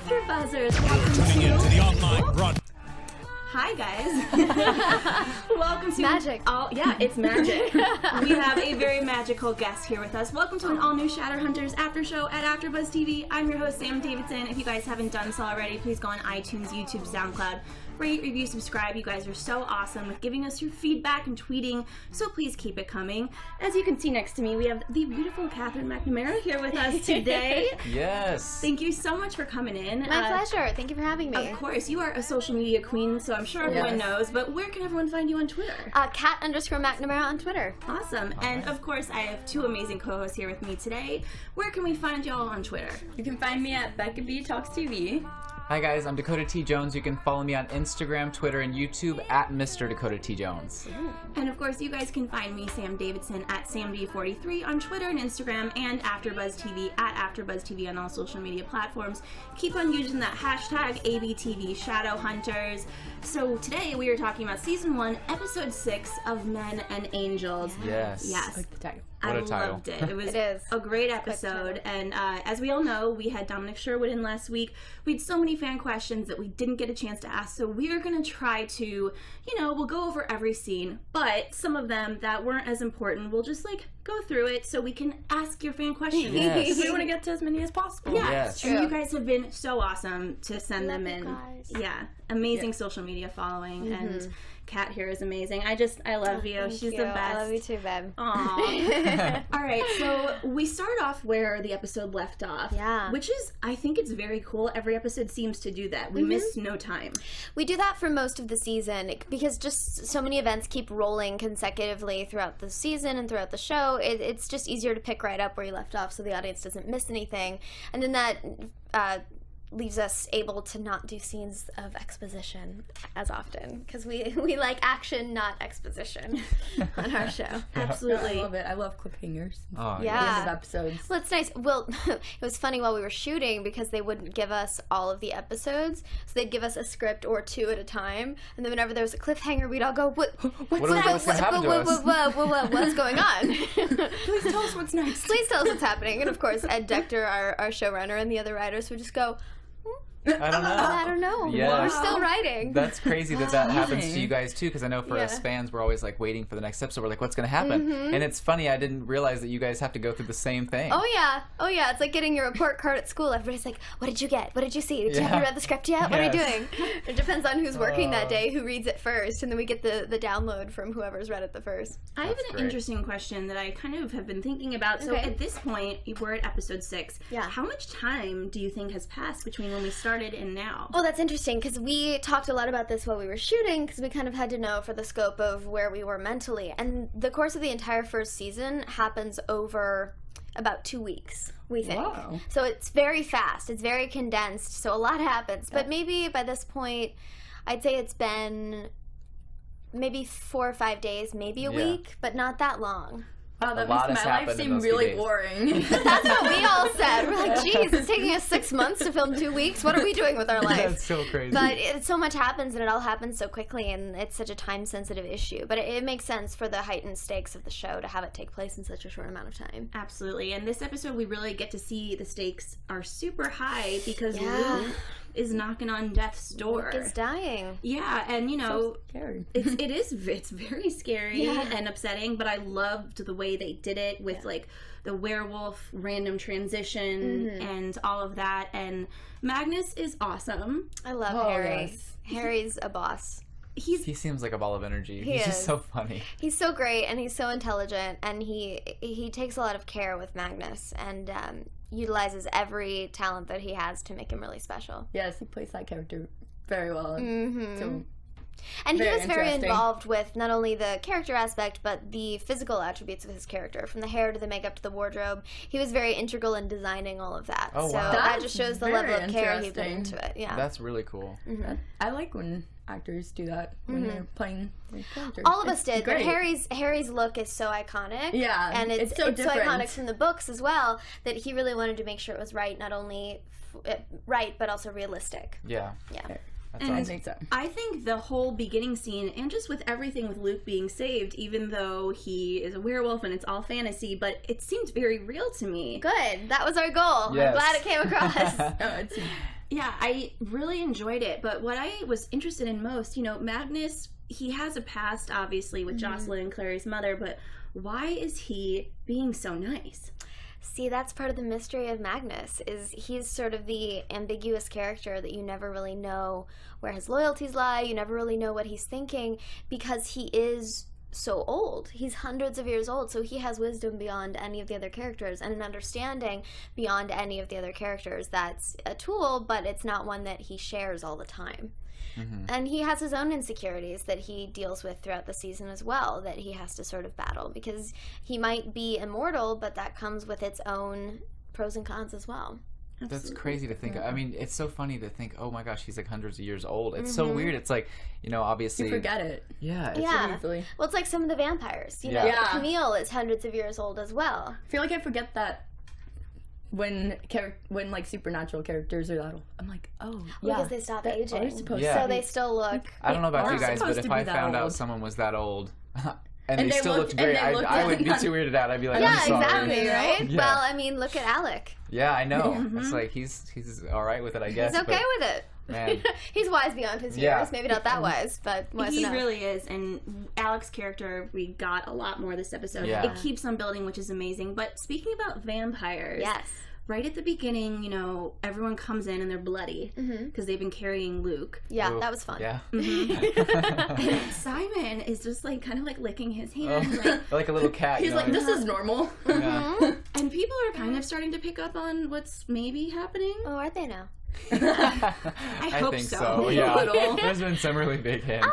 Afterbuzzers, welcome the online run. Hi guys. Welcome to magic. It's magic. We have a very magical guest here with us. Welcome to an all-new Shadowhunters after show at Afterbuzz TV. I'm your host, Sam Davidson. If you guys haven't done so already, please go on iTunes, YouTube, SoundCloud. Rate, review, subscribe. You guys are so awesome with giving us your feedback and tweeting, so please keep it coming. As you can see next to me, we have the beautiful Catherine McNamara here with us today. Yes. Thank you so much for coming in. My pleasure. Thank you for having me. Of course. You are a social media queen, so I'm sure everyone knows, but where can everyone find you on Twitter? Cat_McNamara on Twitter. Awesome. And of course, I have two amazing co-hosts here with me today. Where can we find y'all on Twitter? You can find me at Becca B Talks TV. Hi guys, I'm Dakota T. Jones. You can follow me on Instagram, Twitter, and YouTube at Mr. Dakota T. Jones. And of course, you guys can find me, Sam Davidson, at SamD43 on Twitter and Instagram, and AfterBuzz TV at AfterBuzz TV on all social media platforms. Keep on using that hashtag ABTV Shadowhunters. So today we are talking about Season 1, Episode 6 of Men and Angels. Yes. Yes. What a I title. loved it. It was It is. a great episode, and as we all know, we had Dominic Sherwood in last week. We had so many fan questions that we didn't get a chance to ask, so we are going to try to, we'll go over every scene, but some of them that weren't as important, we'll just, go through it so we can ask your fan questions. Yes. We want to get to as many as possible. Yeah, Yes. and you guys have been so awesome to send them in. guys. Yeah, amazing social media following, and Kat here is amazing. I love you. Thank She's you. the best. I love you too, babe. Aww. All right, so we start off where the episode left off. Yeah. Which is, I think it's very cool. Every episode seems to do that. We miss no time. We do that for most of the season because just so many events keep rolling consecutively throughout the season and throughout the show. It's just easier to pick right up where you left off so the audience doesn't miss anything. And then that leaves us able to not do scenes of exposition as often because we like action, not exposition on our show. Absolutely. I love it. I love cliffhangers. Oh, Yeah. At the end of episodes. Well, it's nice. Well, it was funny while we were shooting because they wouldn't give us all of the episodes, so they'd give us a script or two at a time, and then whenever there was a cliffhanger, we'd all go, "What's gonna happen to us?" What's going on? Please tell us what's next. Please tell us what's happening." And of course, Ed Dector, our showrunner, and the other writers would just go, I don't know. "I don't know. Yes. We're still writing." That's crazy that happens to you guys too, because I know for us fans, we're always waiting for the next episode. We're like, what's going to happen? And it's funny, I didn't realize that you guys have to go through the same thing. Oh yeah. It's like getting your report card at school. Everybody's like, "What did you get? What did you see? Have you read the script yet? What are you doing?" It depends on who's working that day, who reads it first, and then we get the download from whoever's read it the first. I have That's an great. interesting question that I kind of have been thinking about. So at this point, we're at episode 6. Yeah. How much time do you think has passed between when we started and now? Well, that's interesting because we talked a lot about this while we were shooting because we kind of had to know for the scope of where we were mentally. And the course of the entire first season happens over about 2 weeks, we think. Wow. So it's very fast. It's very condensed. So a lot happens. But maybe by this point, I'd say it's been maybe 4 or 5 days, maybe a week, but not that long. Wow, that A lot makes has my life happened in seem those few really days. boring. That's what we all said. We're like, geez, it's taking us 6 months to film 2 weeks. What are we doing with our life? That's so crazy. But so much happens, and it all happens so quickly, and it's such a time-sensitive issue. But it makes sense for the heightened stakes of the show to have it take place in such a short amount of time. Absolutely. And this episode, we really get to see the stakes are super high because Yeah. Luke is knocking on death's door. Luke is dying. Yeah, and Scary. it's very scary Yeah. and upsetting, but I loved the way they did it with the werewolf random transition and all of that. And Magnus is awesome. I love Oh, Harry. yes. Harry's a boss. He seems like a ball of energy. He He's just is. so funny. He's so great, and he's so intelligent, and he takes a lot of care with Magnus, and utilizes every talent that he has to make him really special. Yes, he plays that character very well. Mm-hmm. So, And he Very was very interesting. involved with not only the character aspect, but the physical attributes of his character, from the hair to the makeup to the wardrobe. He was very integral in designing all of that. Oh, so wow. that That's just shows the very level of care he put interesting. into it. Yeah. That's really cool. I like when actors do that when they're playing their characters. All of us It's did, great. but Harry's look is so iconic. Yeah, and it's so different. iconic from the books as well that he really wanted to make sure it was right, not only right but also realistic. Yeah. Yeah. That's And I awesome. think so. I think the whole beginning scene, and just with everything with Luke being saved, even though he is a werewolf and it's all fantasy, but it seems very real to me. Good. That was our goal. Yes. I'm glad it came across. No, it's Yeah, I really enjoyed it, but what I was interested in most, Magnus, he has a past, obviously, with Jocelyn and Clary's mother, but why is he being so nice? See, that's part of the mystery of Magnus, is he's sort of the ambiguous character that you never really know where his loyalties lie, you never really know what he's thinking, because he is so old. He's hundreds of years old, so he has wisdom beyond any of the other characters and an understanding beyond any of the other characters. That's a tool, but it's not one that he shares all the time. And he has his own insecurities that he deals with throughout the season as well, that he has to sort of battle, because he might be immortal, but that comes with its own pros and cons as well. That's crazy to think of. I mean, it's so funny to think, oh my gosh, he's like hundreds of years old. It's so weird. It's like, obviously... You forget it. Yeah. It's Well, it's like some of the vampires. You know, Camille is hundreds of years old as well. I feel like I forget that when like supernatural characters are that old. I'm like, oh, yeah. Because they stop aging. So So they still look... I don't know about you guys, but if I found out someone was that old... And they still looked great. I would be too weirded out. I'd be like, I'm sorry. Exactly, right? Yeah. Well, I mean, look at Alec. Yeah, I know. It's like he's all right with it, I guess. He's okay with it. Man. He's wise beyond his years. Maybe not that wise, but wise enough. He really is. And Alec's character, we got a lot more this episode. Yeah. It keeps on building, which is amazing. But speaking about vampires... Yes. Right at the beginning, everyone comes in and they're bloody because they've been carrying Luke. Yeah, that was fun. Yeah. And Simon is just like kind of like licking his hand. Like a little cat. He's like, this is normal. Yeah. And people are kind of starting to pick up on what's maybe happening. Oh, are they now? I hope think so. Yeah. There's been some really big hints.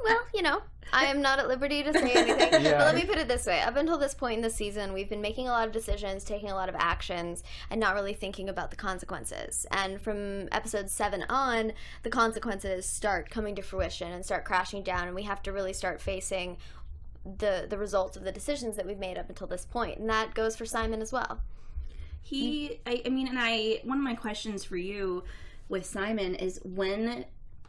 Well, I am not at liberty to say anything. But let me put it this way. Up until this point in the season, we've been making a lot of decisions, taking a lot of actions, and not really thinking about the consequences. And from episode 7 on, the consequences start coming to fruition and start crashing down, and we have to really start facing the results of the decisions that we've made up until this point. And that goes for Simon as well. One of my questions for you with Simon is when...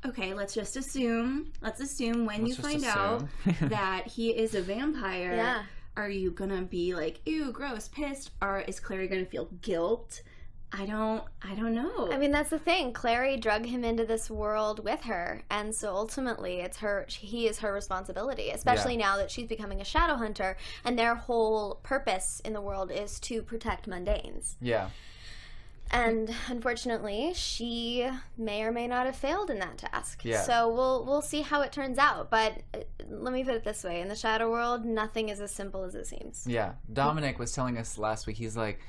Okay, let's assume when you find out that he is a vampire, are you gonna be like, ew, gross, pissed, or is Clary gonna feel guilt? I don't know. I mean, that's the thing. Clary drug him into this world with her, and so ultimately he is her responsibility, especially now that she's becoming a Shadowhunter, and their whole purpose in the world is to protect mundanes. Yeah. And unfortunately, she may or may not have failed in that task. Yeah. So we'll see how it turns out. But let me put it this way. In the Shadow World, nothing is as simple as it seems. Yeah. Dominic was telling us last week, he's like,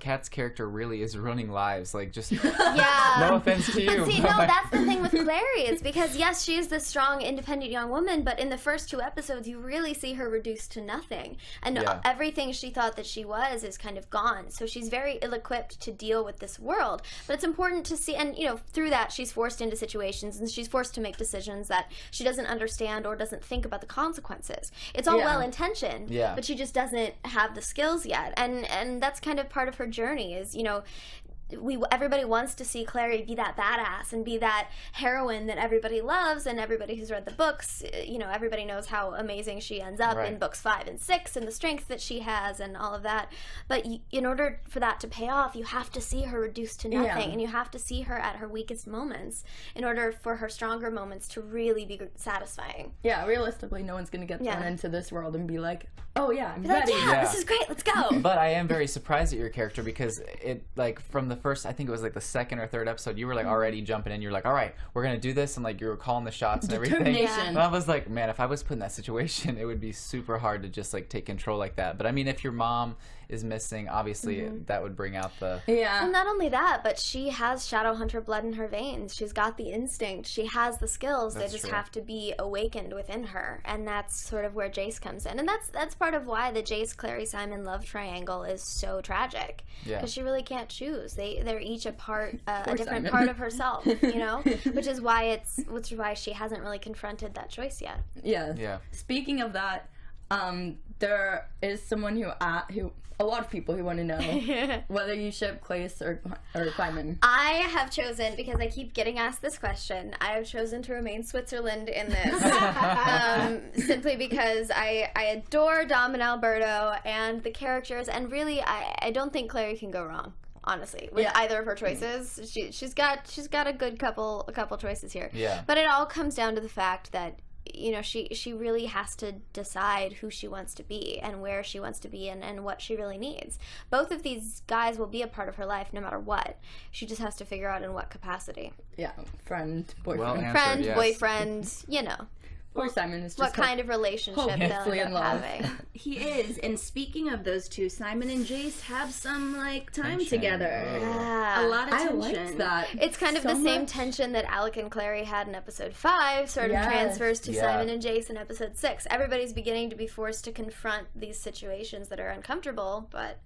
Kat's character really is ruining lives. Like, just no offense to you. But see, no, that's the thing with Clary. It's because, yes, she is this strong, independent young woman, but in the first 2 episodes, you really see her reduced to nothing. And everything she thought that she was is kind of gone. So she's very ill-equipped to deal with this world. But it's important to see, and, through that, she's forced into situations, and she's forced to make decisions that she doesn't understand or doesn't think about the consequences. It's all well-intentioned, but she just doesn't have the skills yet. And that's kind of part of her journey is, everybody wants to see Clary be that badass and be that heroine that everybody loves, and everybody who's read the books, everybody knows how amazing she ends up in books 5 and 6 and the strength that she has and all of that. But in order for that to pay off, you have to see her reduced to nothing, and you have to see her at her weakest moments in order for her stronger moments to really be satisfying. Yeah, realistically, no one's going to get thrown into this world and be like, oh yeah, I'm ready. This is great, let's go. But I am very surprised at your character because it, like, from the first, I think it was like the 2nd or 3rd episode, you were like already jumping in. You're like, all right, we're gonna do this, and like you were calling the shots and everything. And I was like, man, if I was put in that situation, it would be super hard to just like take control like that. But I mean, if your mom is missing, obviously that would bring out the Well, not only that, but she has Shadowhunter blood in her veins. She's got the instinct. She has the skills. They just have to be awakened within her, and that's sort of where Jace comes in. And that's part of why the Jace, Clary, Simon love triangle is so tragic. Because she really can't choose. They're each a part, a different part of herself. Which is why she hasn't really confronted that choice yet. Yeah. Speaking of that, there is someone who a lot of people who want to know whether you ship Clace or Simon. I have chosen, because I keep getting asked this question, I have chosen to remain Switzerland in this. Simply because I adore Dom and Alberto and the characters, and really I don't think Clary can go wrong. honestly, with either of her choices. She's got a good couple choices here. Yeah. But it all comes down to the fact that, you know, she really has to decide who she wants to be and where she wants to be and what she really needs. Both of these guys will be a part of her life no matter what. She just has to figure out in what capacity. Yeah, friend, boyfriend. Well answered, Friend, yes. boyfriend, you know. Poor Simon is just What kind of relationship they'll hopefully end in up love. having. He is. And speaking of those two, Simon and Jace have some, like, time Tension. together. Yeah. A lot of I tension. liked that. It's kind of so the same much. tension that Alec and Clary had in episode 5 sort of Yes. transfers to Yeah. Simon and Jace in episode 6. Everybody's beginning to be forced to confront these situations that are uncomfortable, but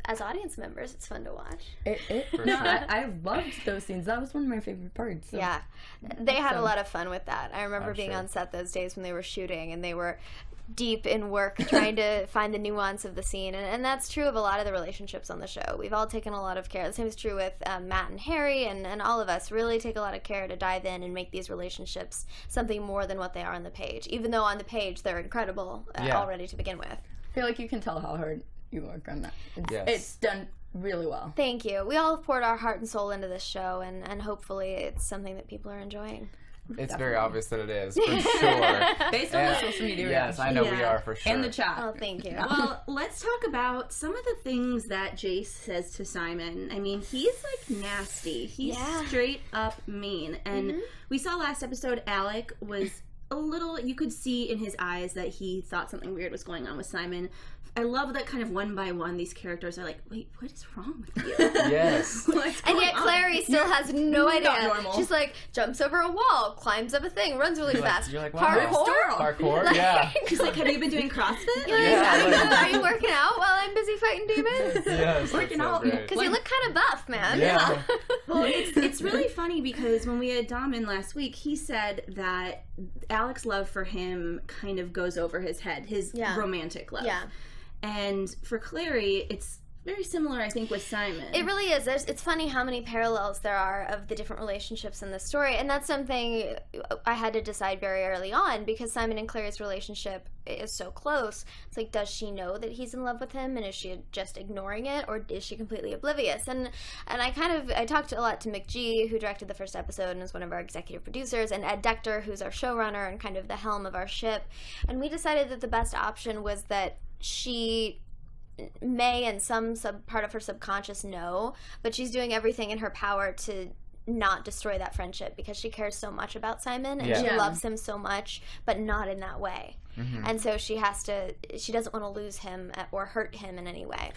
as audience members, it's fun to watch. I loved those scenes. That was one of my favorite parts. So. Yeah. They had a So- lot of fun with that. I remember I'm being sure. on set those days when they were shooting and they were deep in work trying to find the nuance of the scene. And that's true of a lot of the relationships on the show. We've all taken a lot of care. The same is true with Matt and Harry, and all of us really take a lot of care to dive in and make these relationships something more than what they are on the page. Even though on the page they're incredible already to begin with. I feel like you can tell how hard you work on that. Yes. It's done really well. Thank you. We all have poured our heart and soul into this show, and hopefully it's something that people are enjoying. It's very obvious that it is, for sure. Based on the social media Yes, reaction. I know we Yeah. are for sure. And the chat. Oh, thank you. Well, let's talk about some of the things that Jace says to Simon. I mean, he's like nasty. He's straight up mean. And we saw last episode, Alec was a little, you could see in his eyes that he thought something weird was going on with Simon. I love that kind of one by one these characters are like, wait, what is wrong with you? Yes. What's And going yet on? Clary still has no idea. normal. She's like, jumps over a wall, climbs up a thing, runs really fast. You're like, wow. Parkour? Parkour? Yeah. She's like, have you been doing CrossFit? Yeah, Are you working out while I'm busy fighting demons? Yes. Working that's so out. great. Because you look kind of buff, man. Yeah. Well, it's really funny because when we had Dom in last week, he said that Alec's love for him kind of goes over his head, his romantic love. Yeah. And for Clary, it's very similar, I think, with Simon. It really is. It's funny how many parallels there are of the different relationships in the story, and that's something I had to decide very early on because Simon and Clary's relationship is so close. It's like, does she know that he's in love with him, and is she just ignoring it, or is she completely oblivious? And I talked a lot to McG, who directed the first episode and is one of our executive producers, and Ed Dector, who's our showrunner and kind of the helm of our ship, and we decided that the best option was that she may in some part of her subconscious know, but she's doing everything in her power to not destroy that friendship because she cares so much about Simon and she loves him so much, but not in that way. And so she doesn't want to lose him or hurt him in any way.